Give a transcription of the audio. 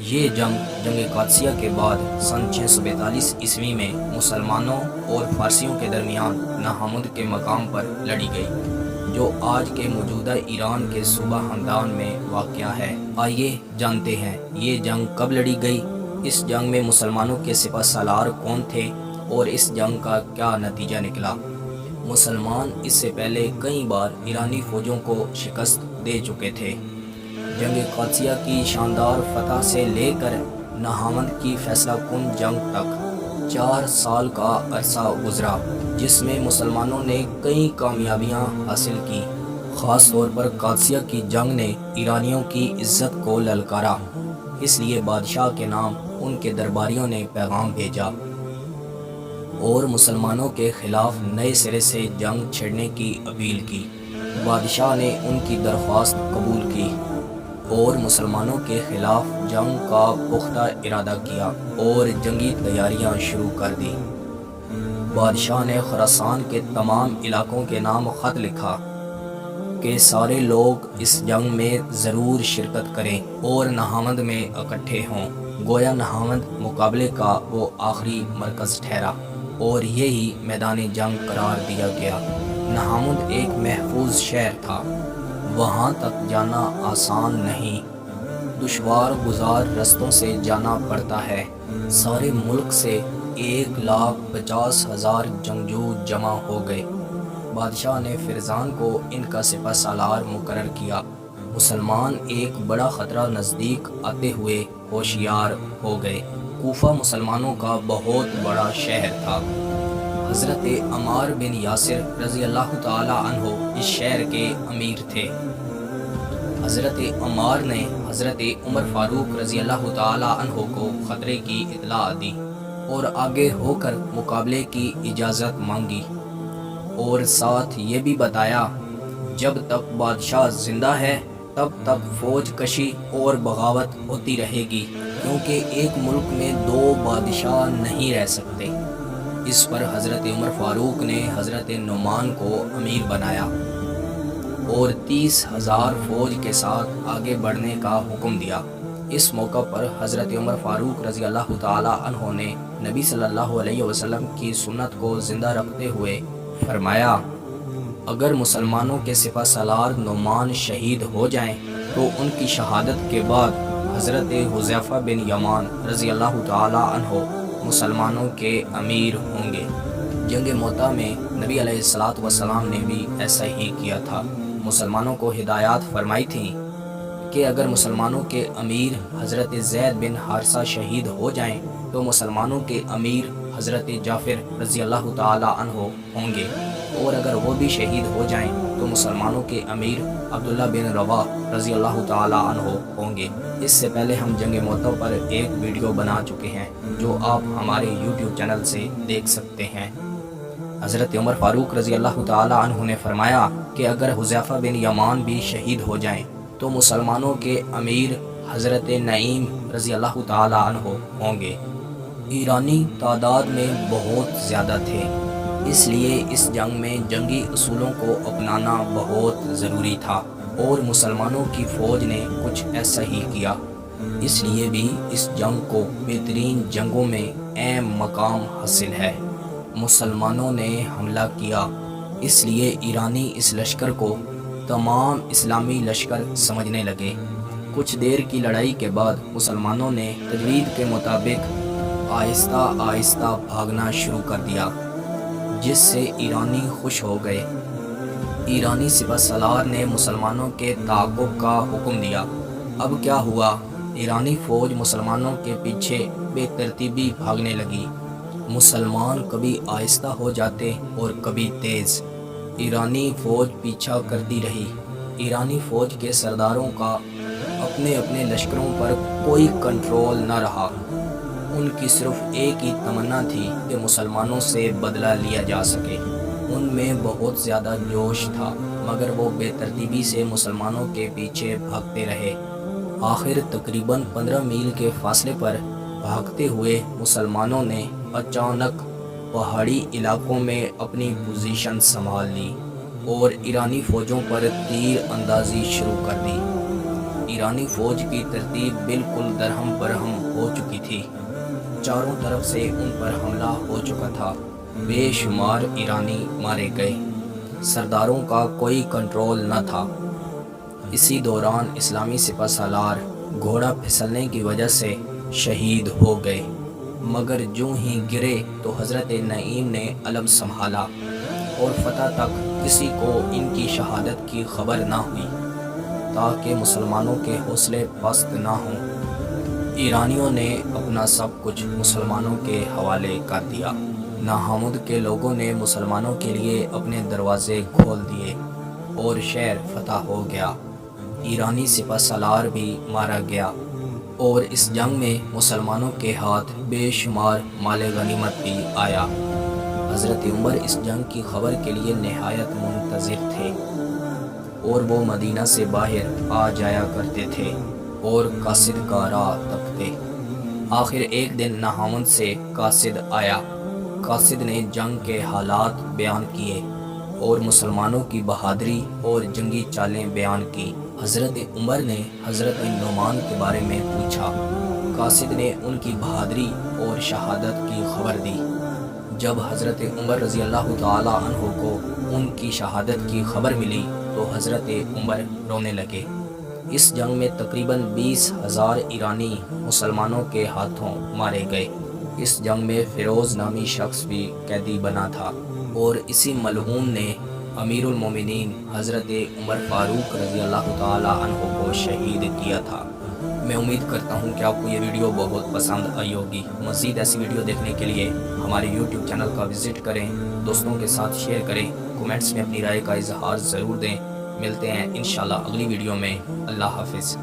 یہ جنگ قادسیہ کے بعد سن 642 عیسوی میں مسلمانوں اور فارسیوں کے درمیان ناحمد کے مقام پر لڑی گئی، جو آج کے موجودہ ایران کے صوبہ ہمدان میں واقع ہے۔ آئیے جانتے ہیں یہ جنگ کب لڑی گئی، اس جنگ میں مسلمانوں کے سپہ سالار کون تھے اور اس جنگ کا کیا نتیجہ نکلا۔ مسلمان اس سے پہلے کئی بار ایرانی فوجوں کو شکست دے چکے تھے۔ جنگ قادسیہ کی شاندار فتح سے لے کر ناحمد کی فیصلہ کن جنگ تک 4 سال کا عرصہ گزرا، جس میں مسلمانوں نے کئی کامیابیاں حاصل کی۔ خاص طور پر قادسیہ کی جنگ نے ایرانیوں کی عزت کو للکارا، اس لیے بادشاہ کے نام ان کے درباریوں نے پیغام بھیجا اور مسلمانوں کے خلاف نئے سرے سے جنگ چھیڑنے کی اپیل کی۔ بادشاہ نے ان کی درخواست قبول کی اور مسلمانوں کے خلاف جنگ کا پختہ ارادہ کیا اور جنگی تیاریاں شروع کر دی۔ بادشاہ نے خراسان کے تمام علاقوں کے نام خط لکھا کہ سارے لوگ اس جنگ میں ضرور شرکت کریں اور ناحمد میں اکٹھے ہوں۔ گویا ناحمد مقابلے کا وہ آخری مرکز ٹھہرا اور یہی میدان جنگ قرار دیا گیا۔ ناحمد ایک محفوظ شہر تھا، وہاں تک جانا آسان نہیں، دشوار گزار رستوں سے جانا پڑتا ہے۔ سارے ملک سے 1,50,000 جنگجو جمع ہو گئے۔ بادشاہ نے فرزان کو ان کا سپہ سالار مقرر کیا۔ مسلمان ایک بڑا خطرہ نزدیک آتے ہوئے ہوشیار ہو گئے۔ کوفہ مسلمانوں کا بہت بڑا شہر تھا۔ حضرت عمار بن یاسر رضی اللہ تعالی عنہ اس شہر کے امیر تھے۔ حضرت عمار نے حضرت عمر فاروق رضی اللہ تعالی عنہ کو خطرے کی اطلاع دی اور آگے ہو کر مقابلے کی اجازت مانگی، اور ساتھ یہ بھی بتایا جب تک بادشاہ زندہ ہے تب تک فوج کشی اور بغاوت ہوتی رہے گی، کیونکہ ایک ملک میں 2 بادشاہ نہیں رہ سکتے۔ اس پر حضرت عمر فاروق نے حضرت نعمان کو امیر بنایا اور 30,000 فوج کے ساتھ آگے بڑھنے کا حکم دیا۔ اس موقع پر حضرت عمر فاروق رضی اللہ تعالی عنہ نے نبی صلی اللہ علیہ وسلم کی سنت کو زندہ رکھتے ہوئے فرمایا، اگر مسلمانوں کے سپہ سالار نعمان شہید ہو جائیں تو ان کی شہادت کے بعد حضرت حذیفہ بن یمان رضی اللہ تعالی عنہ مسلمانوں کے امیر ہوں گے۔ جنگ موطا میں نبی علیہ الصلوۃ والسلام نے بھی ایسا ہی کیا تھا۔ مسلمانوں کو ہدایات فرمائی تھیں کہ اگر مسلمانوں کے امیر حضرت زید بن حارثہ شہید ہو جائیں تو مسلمانوں کے امیر حضرت جعفر رضی اللہ تعالی عنہ ہوں گے، اور اگر وہ بھی شہید ہو جائیں تو مسلمانوں کے امیر عبداللہ بن رواح رضی اللہ تعالی عنہ ہوں گے۔ اس سے پہلے ہم جنگ موطا پر ایک ویڈیو بنا چکے ہیں جو آپ ہمارے YouTube چینل سے دیکھ سکتے ہیں۔ حضرت عمر فاروق رضی اللہ تعالی عنہ نے فرمایا کہ اگر حذیفہ بن یمان بھی شہید ہو جائیں تو مسلمانوں کے امیر حضرت نعیم رضی اللہ تعالی عنہ ہوں گے۔ ایرانی تعداد میں بہت زیادہ تھے، اس لیے اس جنگ میں جنگی اصولوں کو اپنانا بہت ضروری تھا، اور مسلمانوں کی فوج نے کچھ ایسا ہی کیا۔ اس لیے بھی اس جنگ کو بہترین جنگوں میں اہم مقام حاصل ہے۔ مسلمانوں نے حملہ کیا، اس لیے ایرانی اس لشکر کو تمام اسلامی لشکر سمجھنے لگے۔ کچھ دیر کی لڑائی کے بعد مسلمانوں نے تجوید کے مطابق آہستہ آہستہ بھاگنا شروع کر دیا، جس سے ایرانی خوش ہو گئے۔ ایرانی سپہ سالار نے مسلمانوں کے تعاقب کا حکم دیا۔ اب کیا ہوا؟ ایرانی فوج مسلمانوں کے پیچھے بے ترتیبی بھاگنے لگی۔ مسلمان کبھی آہستہ ہو جاتے اور کبھی تیز۔ ایرانی فوج پیچھا کرتی رہی۔ ایرانی فوج کے سرداروں کا اپنے اپنے لشکروں پر کوئی کنٹرول نہ رہا۔ ان کی صرف ایک ہی تمنا تھی کہ مسلمانوں سے بدلہ لیا جا سکے۔ ان میں بہت زیادہ جوش تھا، مگر وہ بے ترتیبی سے مسلمانوں کے پیچھے بھاگتے رہے۔ آخر تقریباً 15 میل کے فاصلے پر بھاگتے ہوئے مسلمانوں نے اچانک پہاڑی علاقوں میں اپنی پوزیشن سنبھال لی اور ایرانی فوجوں پر تیر اندازی شروع کر دی۔ ایرانی فوج کی ترتیب بالکل درہم برہم ہو چکی تھی، چاروں طرف سے ان پر حملہ ہو چکا تھا، بے شمار ایرانی مارے گئے، سرداروں کا کوئی کنٹرول نہ تھا۔ اسی دوران اسلامی سپہ سالار گھوڑا پھسلنے کی وجہ سے شہید ہو گئے، مگر جوں ہی گرے تو حضرت نعیم نے علم سنبھالا اور فتح تک کسی کو ان کی شہادت کی خبر نہ ہوئی، تاکہ مسلمانوں کے حوصلے پست نہ ہوں۔ ایرانیوں نے اپنا سب کچھ مسلمانوں کے حوالے کر دیا۔ ناحمد کے لوگوں نے مسلمانوں کے لیے اپنے دروازے کھول دیے اور شہر فتح ہو گیا۔ ایرانی سپہ سالار بھی مارا گیا اور اس جنگ میں مسلمانوں کے ہاتھ بے شمار مال غنیمت بھی آیا۔ حضرت عمر اس جنگ کی خبر کے لیے نہایت منتظر تھے اور وہ مدینہ سے باہر آ جایا کرتے تھے اور قاصد کا راہ تکتے۔ آخر ایک دن ناحمد سے قاصد آیا۔ قاصد نے جنگ کے حالات بیان کیے اور مسلمانوں کی بہادری اور جنگی چالیں بیان کی۔ حضرت عمر نے حضرت نعمان کے بارے میں پوچھا۔ قاصد نے ان کی بہادری اور شہادت کی خبر دی۔ جب حضرت عمر رضی اللہ تعالی عنہ کو ان کی شہادت کی خبر ملی تو حضرت عمر رونے لگے۔ اس جنگ میں تقریباً 20,000 ایرانی مسلمانوں کے ہاتھوں مارے گئے۔ اس جنگ میں فیروز نامی شخص بھی قیدی بنا تھا اور اسی ملعون نے امیر المومنین حضرت عمر فاروق رضی اللہ تعالی عنہ کو شہید کیا تھا۔ میں امید کرتا ہوں کہ آپ کو یہ ویڈیو بہت پسند آئی ہوگی۔ مزید ایسی ویڈیو دیکھنے کے لیے ہمارے یوٹیوب چینل کا وزٹ کریں، دوستوں کے ساتھ شیئر کریں، کومنٹس میں اپنی رائے کا اظہار ضرور دیں۔ ملتے ہیں انشاءاللہ اگلی ویڈیو میں۔ اللہ حافظ۔